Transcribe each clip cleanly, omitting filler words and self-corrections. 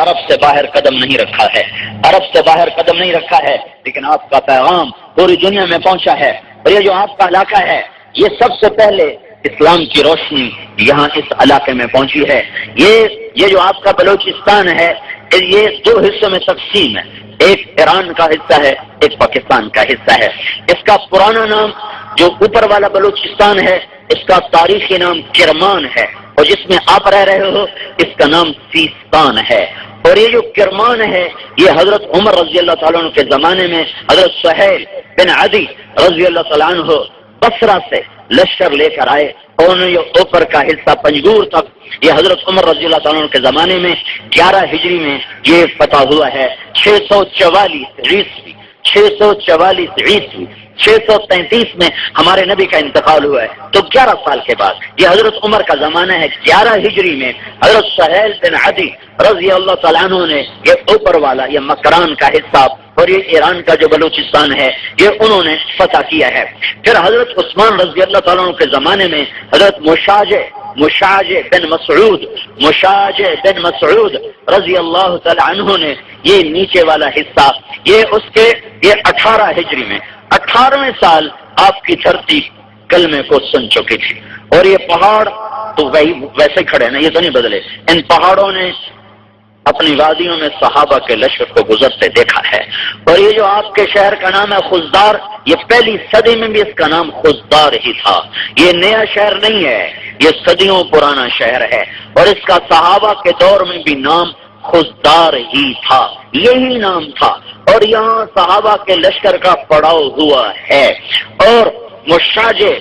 عرب سے باہر قدم نہیں رکھا ہے، عرب سے باہر قدم نہیں رکھا ہے، لیکن آپ کا پیغام پوری دنیا میں پہنچا ہے۔ اور یہ جو آپ کا علاقہ ہے، یہ سب سے پہلے اسلام کی روشنی یہاں اس علاقے میں پہنچی ہے۔ یہ جو آپ کا بلوچستان ہے، یہ دو حصوں میں تقسیم ہے، ایک ایران کا حصہ ہے، ایک پاکستان کا حصہ ہے۔ اس کا پرانا نام جو اوپر والا بلوچستان ہے، اس کا تاریخی نام کرمان ہے، اور جس میں آپ رہ رہے ہو اس کا نام سیستان ہے۔ اور یہ جو کرمان ہے، یہ حضرت عمر رضی اللہ تعالیٰ عنہ کے زمانے میں حضرت سہیل بن عدی رضی اللہ تعالیٰ عنہ بصرہ سے لشکر لے کر آئے، اور انہوں نے یہ اوپر کا حصہ پنجگور تک، یہ حضرت عمر رضی اللہ تعالیٰ عنہ کے زمانے میں 11 ہجری میں یہ فتح ہوا ہے۔ 644 عیسوی 633 میں ہمارے نبی کا انتقال ہوا ہے، تو 11 سال کے بعد یہ حضرت عمر کا زمانہ ہے۔ 11 ہجری میں حضرت سہیل بن عدی رضی اللہ تعالیٰ عنہ نے یہ اوپر والا، یہ مکران کا حصہ اور یہ ایران کا جو بلوچستان ہے، یہ انہوں نے فتح کیا ہے۔ پھر حضرت عثمان رضی اللہ تعالیٰ عنہ کے زمانے میں حضرت مشاجع بن مسعود رضی اللہ تعالیٰ عنہ نے یہ نیچے والا حصہ، یہ 18 ہجری میں 18ویں سال آپ کی دھرتی کلمے کو سن چکی تھی، اور یہ پہاڑ تو ویسے کھڑے نا، یہ تو نہیں بدلے۔ ان پہاڑوں نے اپنی وادیوں میں صحابہ کے لشکر کو گزرتے دیکھا ہے۔ اور یہ جو آپ کے شہر کا نام ہے خزدار، یہ پہلی صدی میں بھی اس کا نام خزدار ہی تھا، یہ نیا شہر نہیں ہے، یہ صدیوں پرانا شہر ہے، اور اس کا صحابہ کے دور میں بھی نام خزدار ہی تھا، یہی نام تھا، اور یہاں صحابہ کے لشکر کا پڑاؤ ہوا ہے۔ اور مشاجع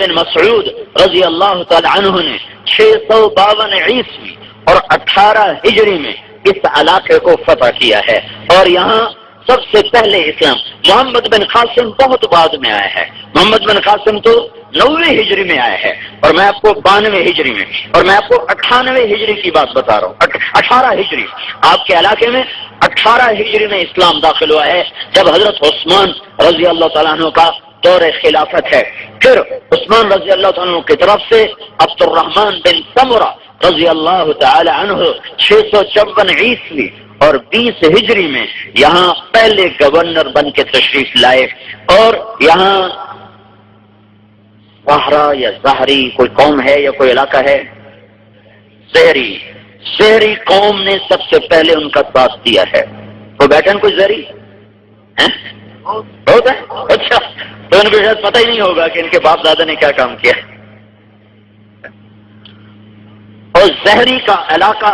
بن مسعود رضی اللہ تعالی عنہ نے 652 عیسوی اور 18 ہجری میں اس علاقے کو فتح کیا ہے، اور یہاں سب سے پہلے اسلام محمد بن قاسم بہت بعد میں آیا ہے۔ محمد بن قاسم تو 90 ہجری میں آیا ہے، اور میں آپ کو 92 ہجری میں، اور میں آپ کو 98 ہجری کی بات بتا رہا ہوں۔ 18 ہجری آپ کے علاقے میں 18 ہجری میں اسلام داخل ہوا ہے، جب حضرت عثمان رضی اللہ تعالیٰ عنہ کا دور خلافت ہے۔ پھر عثمان رضی اللہ تعالیٰ عنہ کی طرف سے عبد الرحمن بن سمرہ رضی اللہ تعالی عنہ 654 عیسوی اور 20 ہجری میں یہاں پہلے گورنر بن کے تشریف لائے، اور یہاں زہرا یا زہری کوئی قوم ہے یا کوئی علاقہ ہے، زہری قوم نے سب سے پہلے ان کا ساتھ دیا ہے۔ تو بیٹھن کوئی زہری بہت ہے، اچھا، تو ان کو شاید پتہ ہی نہیں ہوگا کہ ان کے باپ دادا نے کیا کام کیا۔ اور زہری کا علاقہ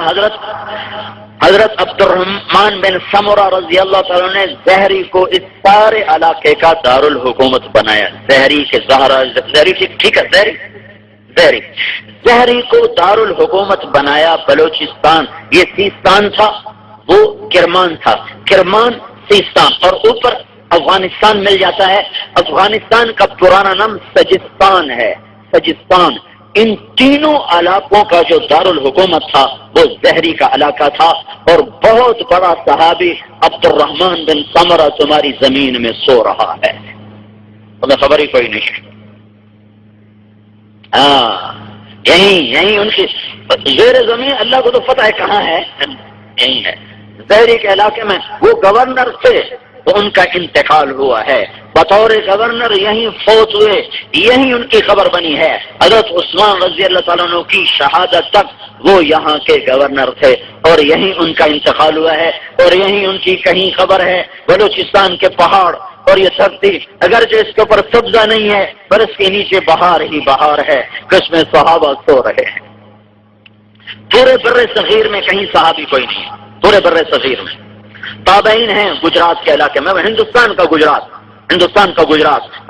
حضرت عبد الرحمن بن سمرہ رضی اللہ تعالیٰ نے زہری کو اس سارے علاقے کا دارالحکومت بنایا۔ زہری کے زہری ٹھیک ہے، زہری کو دارالحکومت بنایا بلوچستان، یہ سیستان تھا، وہ کرمان تھا، کرمان سیستان، اور اوپر افغانستان مل جاتا ہے۔ افغانستان کا پرانا نام سجستان ہے، سجستان۔ ان تینوں علاقوں کا جو دارالحکومت تھا وہ زہری کا علاقہ تھا، اور بہت بڑا صحابی عبد الرحمن بن سمرہ تمہاری زمین میں سو رہا ہے، تمہیں خبر ہی کوئی نہیں۔ یہی ان کی زیر زمین، اللہ کو تو پتہ ہے کہاں ہے، یہی ہے زہری کے علاقے میں۔ وہ گورنر تھے تو ان کا انتقال ہوا ہے، بطور گورنر یہیں فوت ہوئے، یہی ان کی خبر بنی ہے۔ حضرت عثمان رضی اللہ تعالیٰ عنہ کی شہادت تک وہ یہاں کے گورنر تھے، اور یہیں ان کا انتقال ہوا ہے، اور یہیں ان کی کہیں خبر ہے۔ بلوچستان کے پہاڑ اور یہ دھرتی اگرچہ اس کے اوپر سبزہ نہیں ہے، پر اس کے نیچے بہار ہی بہار ہے، جس میں صحابہ سو رہے ہیں۔ پورے بر صغیر میں کہیں صحابی کوئی نہیں ہے، پورے بر صغیر میں تابعین ہیں گجرات کے علاقے میں، ہندوستان کا گجرات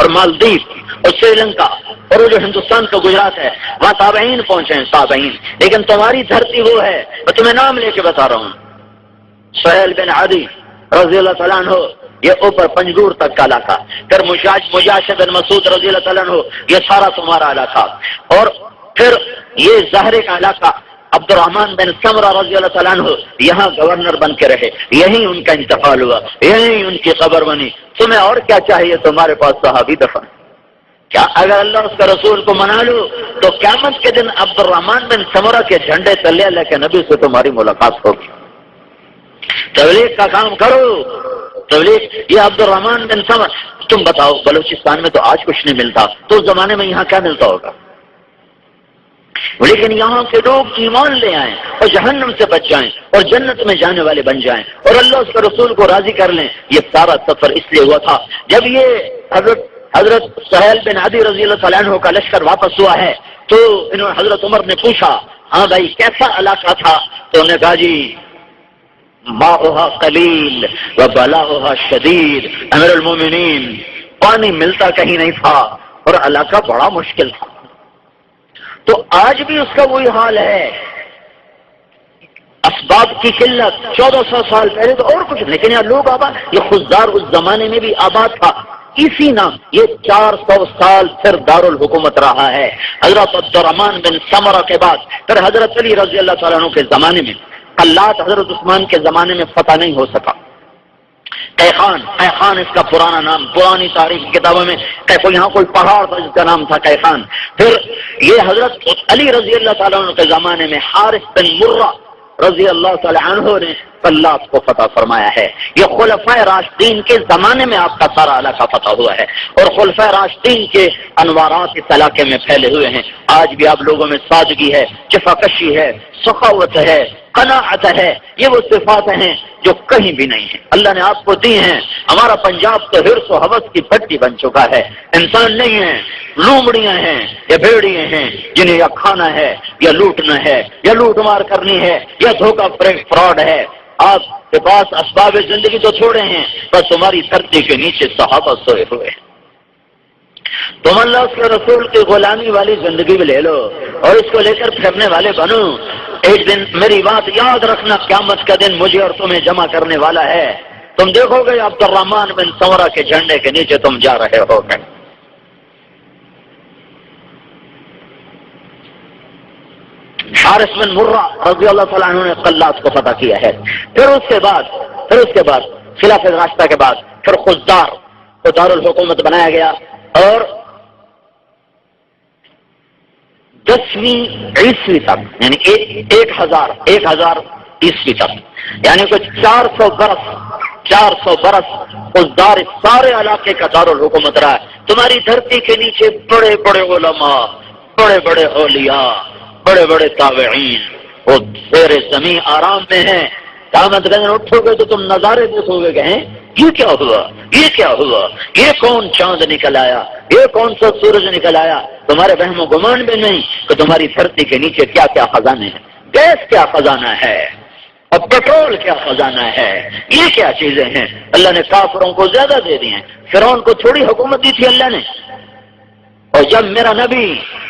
اور مالدیپ اور سری لنکا، اور وہ جو ہندوستان کا گجرات ہے وہاں تابعین پہنچے ہیں، تابعین۔ لیکن تمہاری دھرتی وہ ہے، میں تمہیں نام لے کے بتا رہا ہوں، سہیل بن عدی رضی اللہ تعالیٰ عنہ، یہ اوپر پنجگور تک کا علاقہ، پھر مجاشع بن مسعود رضی اللہ تعالیٰ عنہ، یہ سارا تمہارا علاقہ، اور پھر یہ زہرے کا علاقہ عبد الرحمن بن سمرہ رضی اللہ تعالیٰ عنہ یہاں گورنر بن کے رہے، یہیں ان کا انتقال ہوا، یہیں ان کی خبر بنی۔ تمہیں اور کیا چاہیے، تمہارے پاس صحابی دفن، کیا اگر اللہ اس کا رسول کو منا لو تو قیامت کے دن عبد الرحمن بن سمرہ کے جھنڈے تلے اللہ کے نبی سے تمہاری ملاقات ہوگی. تبلیغ کا کام کرو. تبلیغ یہ عبد الرحمن بن سمرہ. تم بتاؤ بلوچستان میں تو آج کچھ نہیں ملتا تو اس زمانے میں یہاں کیا ملتا ہوگا؟ لیکن یہاں کے لوگ ایمان لے آئیں اور جہنم سے بچ جائیں اور جنت میں جانے والے بن جائیں اور اللہ اس کے رسول کو راضی کر لیں. یہ سارا سفر اس لیے ہوا تھا. جب یہ حضرت سہیل بن عدی رضی اللہ تعالیٰ عنہ کا لشکر واپس ہوا ہے تو انہوں نے حضرت عمر نے پوچھا ہاں بھائی کیسا علاقہ تھا؟ تو انہوں نے کہا جی ماؤہا قلیل و بلاؤہا شدید. امیر المومنین پانی ملتا کہیں نہیں تھا اور علاقہ بڑا مشکل تھا. تو آج بھی اس کا وہی حال ہے. اسباب کی قلت. 1400 سال پہلے تو اور کچھ، لیکن یہاں لوگ آباد. یہ خزدار اس زمانے میں بھی آباد تھا. اسی نام یہ 400 سال پھر دارالحکومت رہا ہے. حضرت عبد الرحمن بن سمرہ کے بعد پھر حضرت علی رضی اللہ تعالیٰ عنہ کے زمانے میں قلات حضرت عثمان کے زمانے میں فتح نہیں ہو سکا. قیخان اس کا پرانا نام، پرانی تاریخ کی کتابوں میں یہاں کوئی پہاڑ تھا جس کا نام تھا قیخان. پھر یہ حضرت علی رضی اللہ تعالیٰ عنہ کے زمانے میں حارث بن مرہ رضی اللہ تعالیٰ عنہ نے قلات کو فتح فرمایا ہے. یہ خلفائے راشدین کے زمانے میں آپ کا سارا علاقہ فتح ہوا ہے اور خلفائے راشدین کے انوارات اس علاقے میں پھیلے ہوئے ہیں. آج بھی آپ لوگوں میں سادگی ہے، جفاکشی ہے، سخاوت ہے، قناعت ہے. یہ وہ صفات ہیں جو کہیں بھی نہیں ہیں، اللہ نے آپ کو دی ہیں. ہمارا پنجاب تو حرص و حوث کی پٹی بن چکا ہے. انسان نہیں ہیں، لومڑیاں ہیں یا بھیڑیے ہیں جنہیں یا کھانا ہے یا لوٹنا ہے یا لوٹ مار کرنی ہے یا دھوکہ فراڈ ہے. آپ کے پاس اسباب زندگی تو چھوڑے ہیں، بس تمہاری دھرتی کے نیچے صحابہ سوئے ہوئے ہیں. تم اللہ اس کے رسول کی غلامی والی زندگی بھی لے لو اور اس کو لے کر پھرنے والے بنو. ایک دن میری بات یاد رکھنا، قیامت کا دن مجھے اور تمہیں جمع کرنے والا ہے. تم دیکھو گے عبد الرحمن بن سمرہ کے جھنڈے کے نیچے تم جا رہے ہو گے. حارث بن مرہ رضی اللہ تعالیٰ عنہ نے قلات کو فتح کیا ہے. پھر اس کے بعد خلافت راشدہ کے بعد پھر خزدار کو دارالحکومت بنایا گیا اور 10ویں عیسوی تک یعنی 1000 عیسوی تک یعنی کچھ 400 برس خزدار سارے علاقے کا دارالحکومت رہا ہے. تمہاری دھرتی کے نیچے بڑے بڑے علماء، بڑے بڑے اولیاء، بڑے بڑے تابعین وہ زیر زمین آرام میں ہیں. قیامت کے دن اٹھو گے تو تم نظارے دیکھو گے کہ یہ کیا ہوا، یہ کیا ہوا، یہ کون چاند نکل آیا، یہ کون سا سورج نکل آیا. تمہارے وہم و گمان بھی نہیں کہ تمہاری دھرتی کے نیچے کیا کیا خزانے ہیں. گیس کیا خزانہ ہے اور پیٹرول کیا خزانہ ہے. یہ کیا چیزیں ہیں. اللہ نے کافروں کو زیادہ دے دی ہیں. فرعون کو تھوڑی حکومت دی تھی اللہ نے. اور جب میرا نبی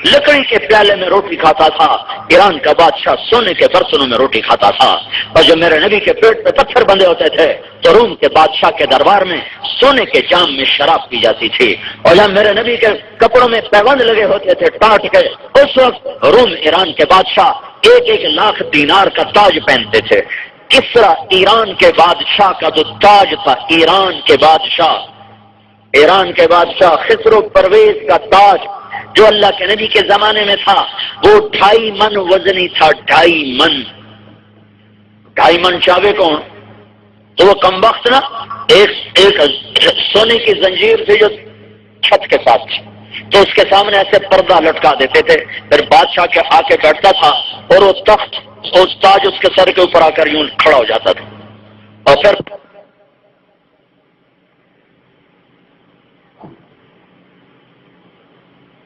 لکڑی کے پیالے میں روٹی کھاتا تھا، ایران کا بادشاہ سونے کے برتنوں میں روٹی کھاتا تھا. اور جب میرے نبی کے پیٹ پہ پتھر بندھے ہوتے تھے تو روم کے بادشاہ کے دربار میں سونے کے جام میں شراب پی جاتی تھی. اور جب میرے نبی کے کپڑوں میں پیوند لگے ہوتے تھے ٹاٹ کے، اس وقت روم ایران کے بادشاہ 1 لاکھ دینار کا تاج پہنتے تھے. کسرا ایران کے بادشاہ کا جو تاج تھا، ایران کے بادشاہ خسرو پرویز کا تاج جو اللہ کے نبی کے زمانے میں تھا وہ 2.5 من وزنی تھا. 2.5 من چاہے کون تو وہ کم وقت نا ایک سونے کی زنجیر تھی جو چھت کے ساتھ تھی تو اس کے سامنے ایسے پردہ لٹکا دیتے تھے. پھر بادشاہ کے آ کے بیٹھتا تھا اور وہ تخت اس تاج اس کے سر کے اوپر آ کر یوں کھڑا ہو جاتا تھا. اور پھر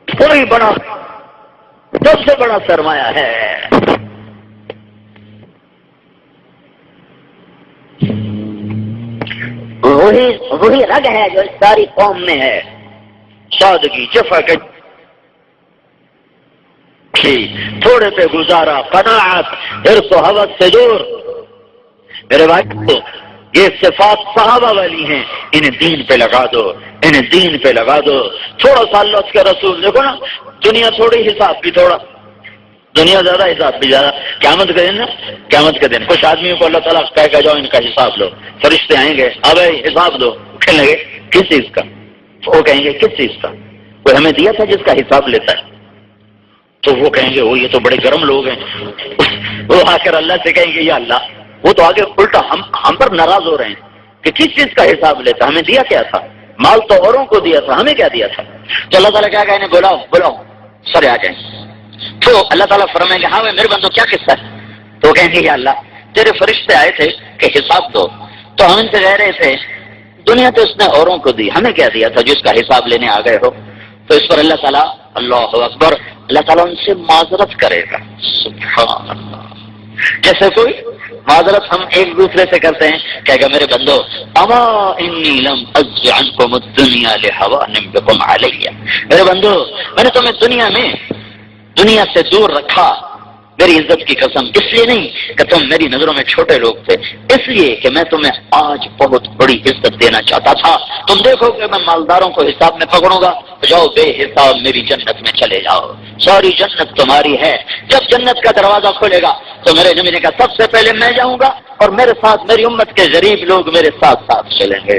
کوئی بڑا سب سے بڑا سرمایہ ہے وہی رگ ہے جو اس ساری قوم میں ہے. سادگی، جفاکشی، تھوڑے پہ گزارا، قناعت، حرص و حوث سے دور. میرے بھائی یہ صفات صحابہ والی ہیں. انہیں دین پہ لگا دو، تھوڑا سا اللہ اس کے رسول. دیکھو نا دنیا تھوڑی، حساب بھی تھوڑا، دنیا زیادہ حساب بھی زیادہ. قیامت کے دن کچھ آدمیوں کو اللہ تعالیٰ کہہ کے جاؤ ان کا حساب لو. فرشتے آئیں گے، اب حساب دو. کہنے لگے کس چیز کا؟ وہ کہیں گے کس چیز کا؟ کوئی ہمیں دیا تھا جس کا حساب لیتا ہے؟ تو وہ کہیں گے وہ یہ تو بڑے گرم لوگ ہیں، وہ آ کر اللہ سے کہیں گے یا اللہ، وہ تو آگے الٹا ہم پر ناراض ہو رہے ہیں کہ کس چیز کا حساب لیتا، ہمیں دیا کیا تھا؟ مال تو اوروں کو دیا تھا، ہمیں کیا دیا تھا؟ تو اللہ تعالیٰ کیا کہیں، بلاؤ بلاؤ سارے آ جائیں۔ تو اللہ تعالیٰ فرمائیں گے ہاں میرے بندو کیا قصہ ہے؟ تو وہ کہیں گے یا اللہ تیرے فرشتے آئے تھے کہ حساب دو، تو ہم ان سے کہہ رہے تھے دنیا تو اس نے اوروں کو دی، ہمیں کیا دیا تھا جس کا حساب لینے آ گئے ہو؟ تو اس پر اللہ تعالیٰ اللہ اکبر، اللہ تعالیٰ ان سے معذرت کرے گا۔ سبحان اللہ، جیسے کوئی معذرت ہم ایک دوسرے سے کرتے ہیں، کہے گا میرے بندو اما انی لم اجز عنکم الدنیا لہوان بکم علیہ، میرے بندو میں نے تمہیں دنیا سے دور رکھا میری عزت کی قسم، اس لیے نہیں کہ تم میری نظروں میں چھوٹے لوگ تھے، اس لیے کہ میں تمہیں آج بہت بڑی عزت دینا چاہتا تھا۔ تم دیکھو کہ میں مالداروں کو حساب میں پکڑوں گا، جاؤ بے حساب میری جنت میں چلے جاؤ، ساری جنت تمہاری ہے۔ جب جنت کا دروازہ کھولے گا تو میرے نبی نے کہا سب سے پہلے میں جاؤں گا اور میرے ساتھ میری امت کے غریب لوگ میرے ساتھ ساتھ چلیں گے۔